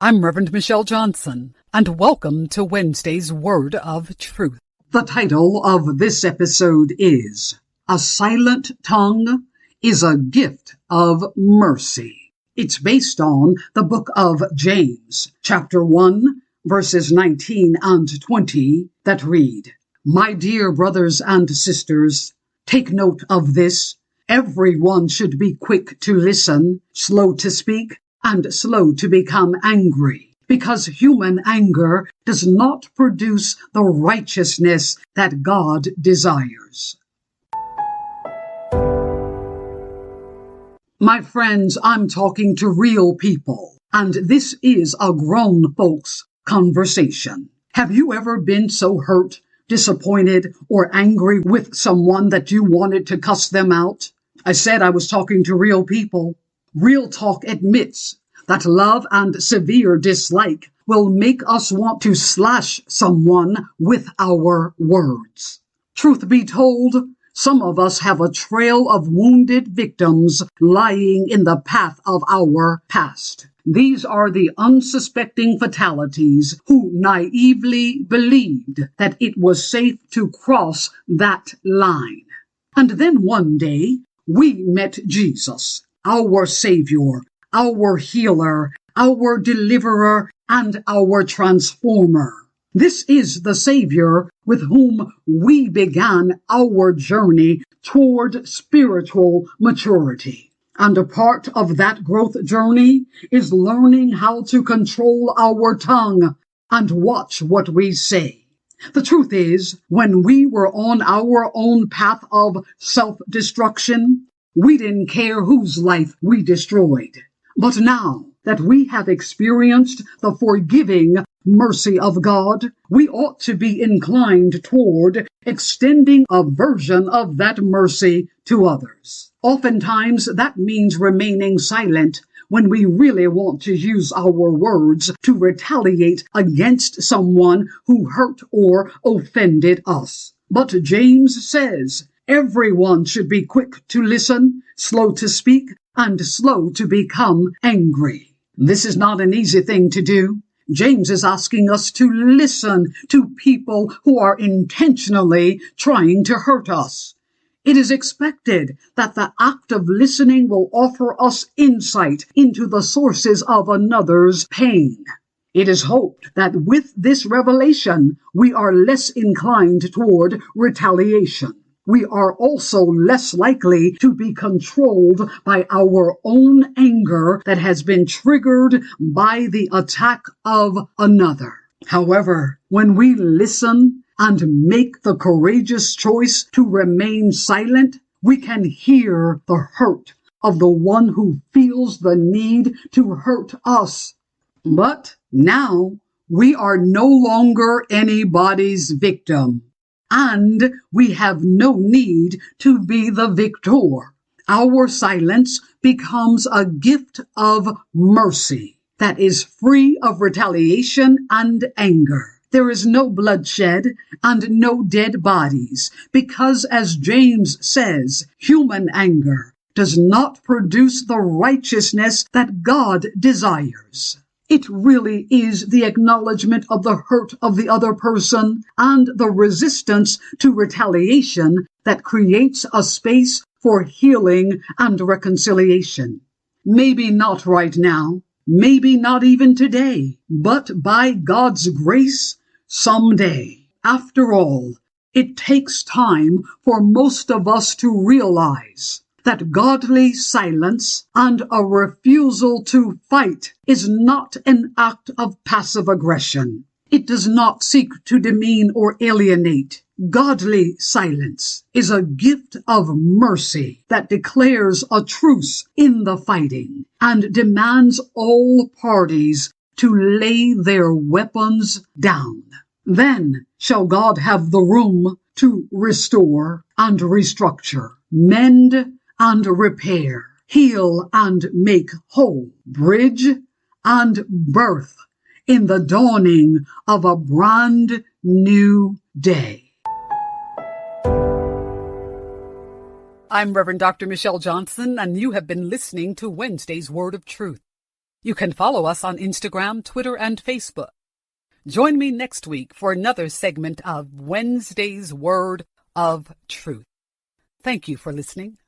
I'm Reverend Michelle Johnson, and welcome to Wednesday's Word of Truth. The title of this episode is A Silent Tongue is a Gift of Mercy. It's based on the book of James, chapter 1, verses 19 and 20, that read, My dear brothers and sisters, take note of this. Everyone should be quick to listen, slow to speak, and slow to become angry, because human anger does not produce the righteousness that God desires. My friends, I'm talking to real people, and this is a grown folks conversation. Have you ever been so hurt, disappointed, or angry with someone that you wanted to cuss them out? I said I was talking to real people. Real talk admits that love and severe dislike will make us want to slash someone with our words. Truth be told, some of us have a trail of wounded victims lying in the path of our past. These are the unsuspecting fatalities who naively believed that it was safe to cross that line. And then one day, we met Jesus, our Savior, our healer, our deliverer, and our transformer. This is the Savior with whom we began our journey toward spiritual maturity. And a part of that growth journey is learning how to control our tongue and watch what we say. The truth is, when we were on our own path of self-destruction, we didn't care whose life we destroyed. But now that we have experienced the forgiving mercy of God, we ought to be inclined toward extending a version of that mercy to others. Oftentimes, that means remaining silent when we really want to use our words to retaliate against someone who hurt or offended us. But James says, everyone should be quick to listen, slow to speak, and slow to become angry. This is not an easy thing to do. James is asking us to listen to people who are intentionally trying to hurt us. It is expected that the act of listening will offer us insight into the sources of another's pain. It is hoped that with this revelation, we are less inclined toward retaliation. We are also less likely to be controlled by our own anger that has been triggered by the attack of another. However, when we listen and make the courageous choice to remain silent, we can hear the hurt of the one who feels the need to hurt us. But now we are no longer anybody's victim, and we have no need to be the victor. Our silence becomes a gift of mercy that is free of retaliation and anger. There is no bloodshed and no dead bodies, because as James says, human anger does not produce the righteousness that God desires. It really is the acknowledgement of the hurt of the other person and the resistance to retaliation that creates a space for healing and reconciliation. Maybe not right now, maybe not even today, but by God's grace, someday. After all, it takes time for most of us to realize that godly silence and a refusal to fight is not an act of passive aggression. It does not seek to demean or alienate. Godly silence is a gift of mercy that declares a truce in the fighting and demands all parties to lay their weapons down. Then shall God have the room to restore and restructure, mend and repair, heal and make whole, bridge and birth in the dawning of a brand new day. I'm Reverend Dr. Michelle Johnson, and you have been listening to Wednesday's Word of Truth. You can follow us on Instagram, Twitter, and Facebook. Join me next week for another segment of Wednesday's Word of Truth. Thank you for listening.